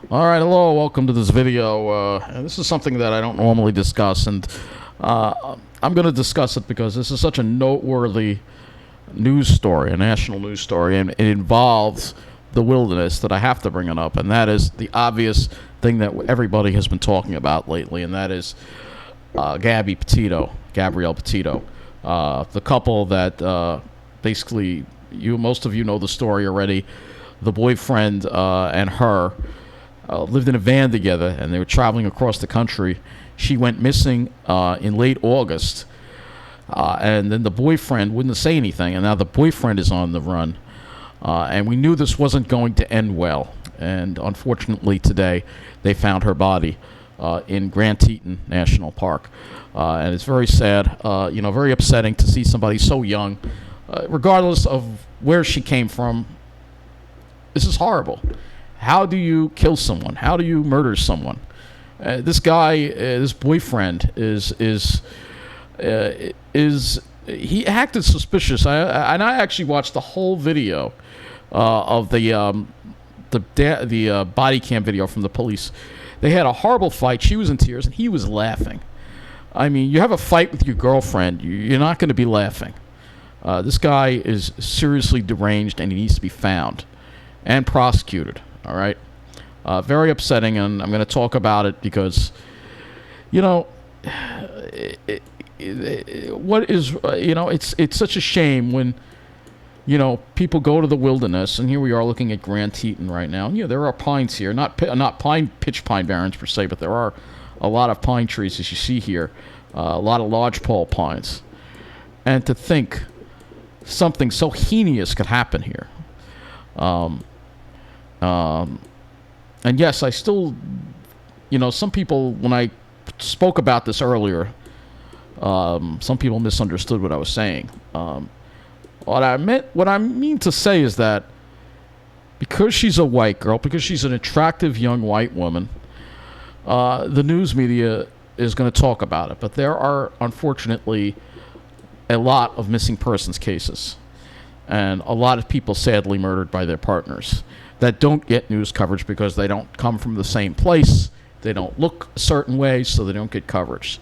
All right, hello, welcome to this video. This is something that I don't normally discuss, and I'm going to discuss it because this is such a noteworthy news story, a national news story, and it involves the wilderness that I have to bring it up, and that is the obvious thing that everybody has been talking about lately, and that is Gabrielle Petito, the couple that basically most of you know the story already. The boyfriend and her lived in a van together, and they were traveling across the country. She went missing in late August, and then the boyfriend wouldn't say anything, and now the boyfriend is on the run. And we knew this wasn't going to end well, and unfortunately today they found her body in Grand Teton National Park. And it's very sad, very upsetting to see somebody so young, regardless of where she came from. This is horrible. How do you kill someone? How do you murder someone? This guy, this boyfriend, is he acted suspicious. I actually watched the whole video of the body cam video from the police. They had a horrible fight. She was in tears, and he was laughing. I mean, you have a fight with your girlfriend, you're not going to be laughing. This guy is seriously deranged, and he needs to be found and prosecuted. All right, very upsetting, and I'm going to talk about it because, it's such a shame when, people go to the wilderness, and here we are looking at Grand Teton right now. And, there are pines here, not pitch pine barrens per se, but there are a lot of pine trees as you see here, a lot of lodgepole pines, and to think something so heinous could happen here. And yes, I still, some people, when I spoke about this earlier, some people misunderstood what I was saying. What I mean to say is that because she's a white girl, because she's an attractive young white woman, the news media is going to talk about it. But there are, unfortunately, a lot of missing persons cases, and a lot of people sadly murdered by their partners that don't get news coverage because they don't come from the same place, they don't look a certain way, so they don't get coverage.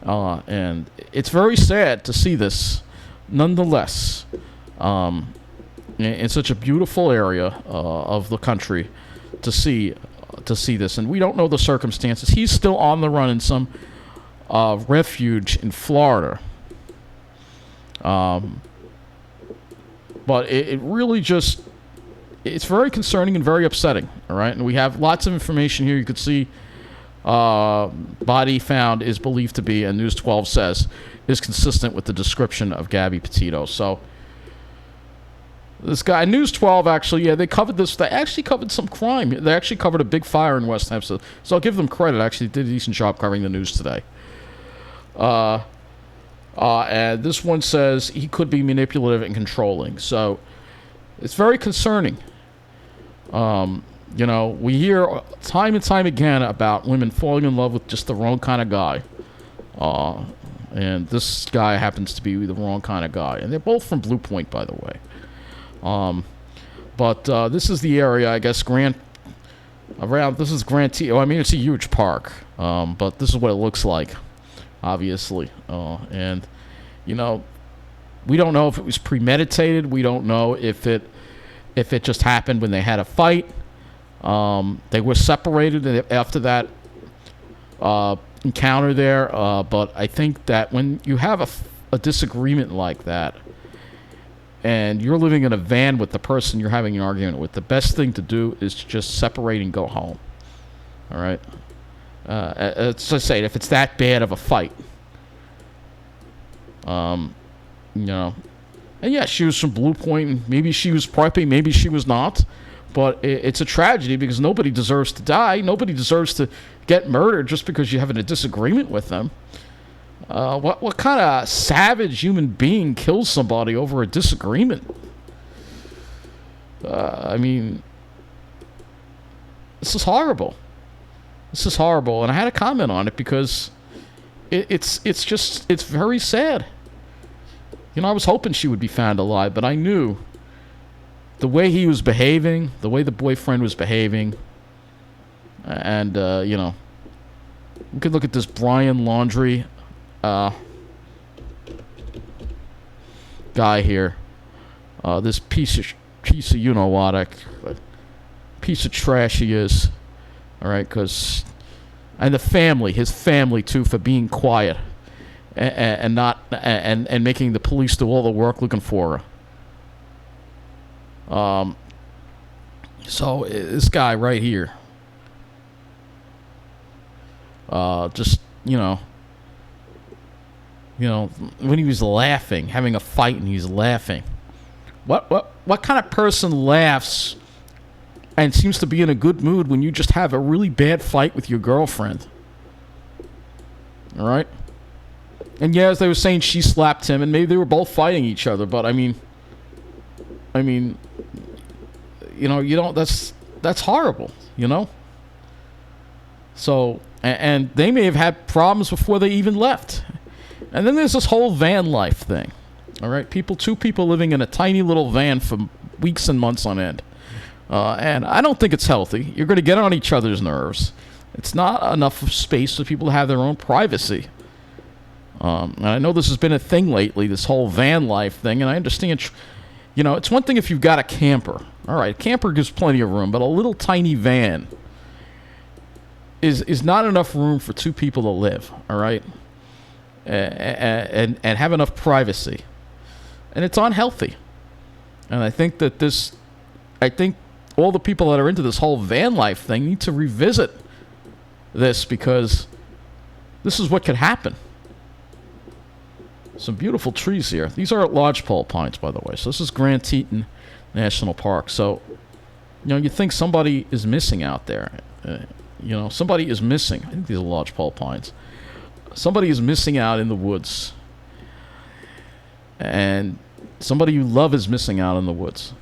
And it's very sad to see this, nonetheless, in such a beautiful area of the country, to see this. And we don't know the circumstances. He's still on the run in some refuge in Florida. But it really just, it's very concerning and very upsetting, all right? And we have lots of information here. You could see body found is believed to be, and News 12 says, is consistent with the description of Gabby Petito. So this guy, News 12 actually, they covered this. They actually covered some crime. They actually covered a big fire in West Hempstead. So I'll give them credit. Actually, they did a decent job covering the news today. And this one says he could be manipulative and controlling. So it's very concerning. We hear time and time again about women falling in love with just the wrong kind of guy. And this guy happens to be the wrong kind of guy. And they're both from Blue Point, by the way. But this is the area, I guess, this is Grand Teton. I mean, it's a huge park. But this is what it looks like, obviously. And, we don't know if it was premeditated. We don't know if it just happened when they had a fight. They were separated after that encounter there. But I think that when you have a disagreement like that, and you're living in a van with the person you're having an argument with, the best thing to do is to just separate and go home. All right? As I say, if it's that bad of a fight. And yeah, she was from Blue Point, and maybe she was prepping, maybe she was not. But it's a tragedy because nobody deserves to die. Nobody deserves to get murdered just because you're having a disagreement with them. What kind of savage human being kills somebody over a disagreement? I mean, this is horrible. This is horrible, and I had to comment on it because it's very sad. I was hoping she would be found alive, but I knew the way he was behaving, the way the boyfriend was behaving, And we could look at this Brian Laundrie guy here. This piece of you know what, piece of trash he is. All right, and his family too, for being quiet and not and making the police do all the work looking for her. So this guy right here, just when he was laughing, having a fight, and he's laughing. What kind of person laughs and seems to be in a good mood when you just have a really bad fight with your girlfriend? All right. And yeah, as they were saying, she slapped him, and maybe they were both fighting each other. But I mean, you don't. That's horrible. So, and they may have had problems before they even left. And then there's this whole van life thing. All right, two people living in a tiny little van for weeks and months on end. And I don't think it's healthy. You're going to get on each other's nerves. It's not enough space for people to have their own privacy. And I know this has been a thing lately, this whole van life thing, and I understand, it's one thing if you've got a camper. All right, a camper gives plenty of room, but a little tiny van is not enough room for two people to live, all right? And have enough privacy. And it's unhealthy. And I think all the people that are into this whole van life thing need to revisit this, because this is what could happen. Some beautiful trees here. These are lodgepole pines, by the way. So this is Grand Teton National Park. So, you think somebody is missing out there. Somebody is missing. I think these are lodgepole pines. Somebody is missing out in the woods. And somebody you love is missing out in the woods.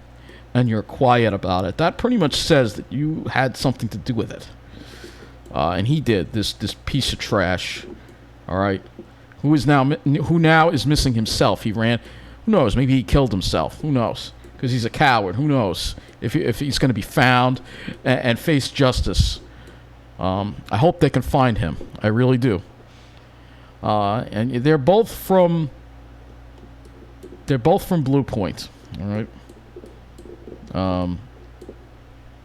And you're quiet about it. That pretty much says that you had something to do with it. And he did, this piece of trash. All right. Who now is missing himself. He ran. Who knows? Maybe he killed himself. Who knows? Because he's a coward. Who knows if he's going to be found and face justice. I hope they can find him. I really do. And they're both from Blue Point. All right.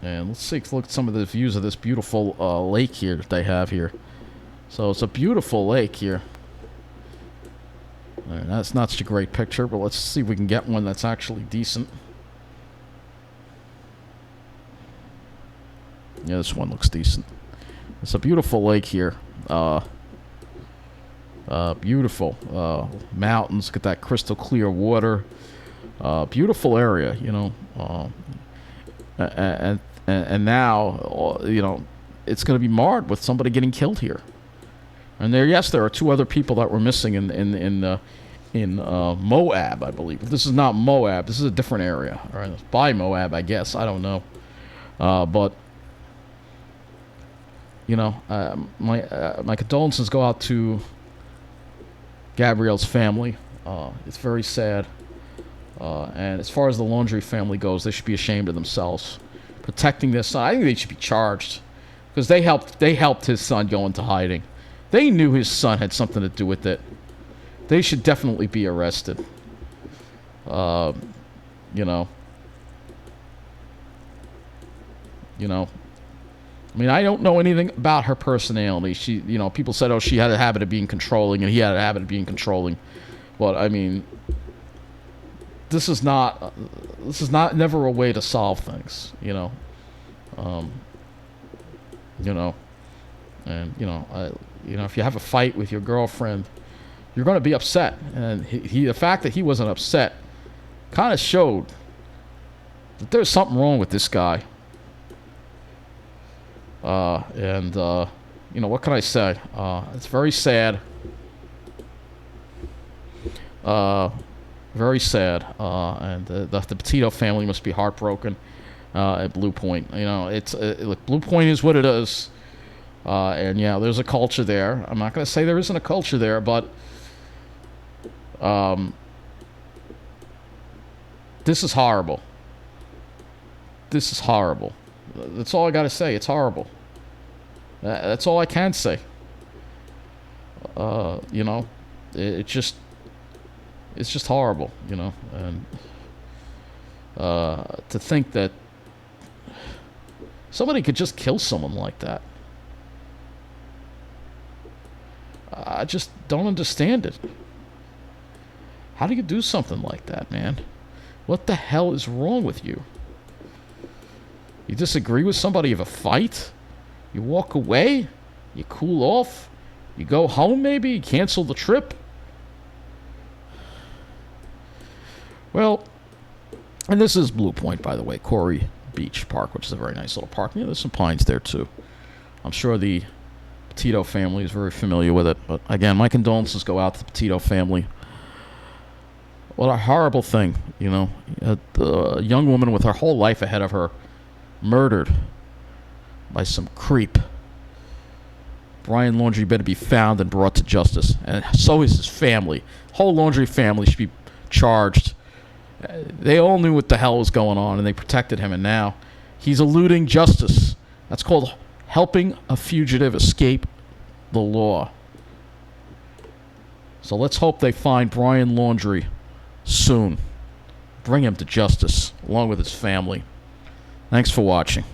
And let's look at some of the views of this beautiful lake here that they have here. So it's a beautiful lake here. All right, that's not such a great picture, but let's see if we can get one that's actually decent. Yeah, this one looks decent. It's a beautiful lake here. Beautiful mountains. Look at that crystal clear water. Beautiful area, and now, it's going to be marred with somebody getting killed here. And there are two other people that were missing in Moab, I believe. This is not Moab. This is a different area. All right, it's by Moab, I guess. I don't know, but my condolences go out to Gabrielle's family. It's very sad. And as far as the Laundrie family goes, they should be ashamed of themselves, protecting their son. I think they should be charged, because they helped his son go into hiding. They knew his son had something to do with it. They should definitely be arrested. I mean, I don't know anything about her personality. She, people said, she had a habit of being controlling, and he had a habit of being controlling. But I mean, this is never a way to solve things, and if you have a fight with your girlfriend, you're going to be upset. And the fact that he wasn't upset kind of showed that there's something wrong with this guy. What can I say? It's very sad. Very sad. And the Petito family must be heartbroken at Blue Point. Look, Blue Point is what it is. And yeah, there's a culture there. I'm not going to say there isn't a culture there, but this is horrible. This is horrible. That's all I got to say. It's horrible. That's all I can say. You know, it's just horrible, you know, and to think that somebody could just kill someone like that. I just don't understand it. How do you do something like that, man? What the hell is wrong with you? You disagree with somebody, you have a fight? You walk away? You cool off? You go home, maybe? You cancel the trip? Well, and this is Blue Point, by the way, Corey Beach Park, which is a very nice little park. Yeah, there's some pines there, too. I'm sure the Petito family is very familiar with it. But, again, my condolences go out to the Petito family. What a horrible thing, you know. A young woman with her whole life ahead of her murdered by some creep. Brian Laundrie better be found and brought to justice. And so is his family. Whole Laundrie family should be charged. They all knew what the hell was going on, and they protected him, and now he's eluding justice. That's called helping a fugitive escape the law. So let's hope they find Brian Laundrie soon. Bring him to justice, along with his family. Thanks for watching.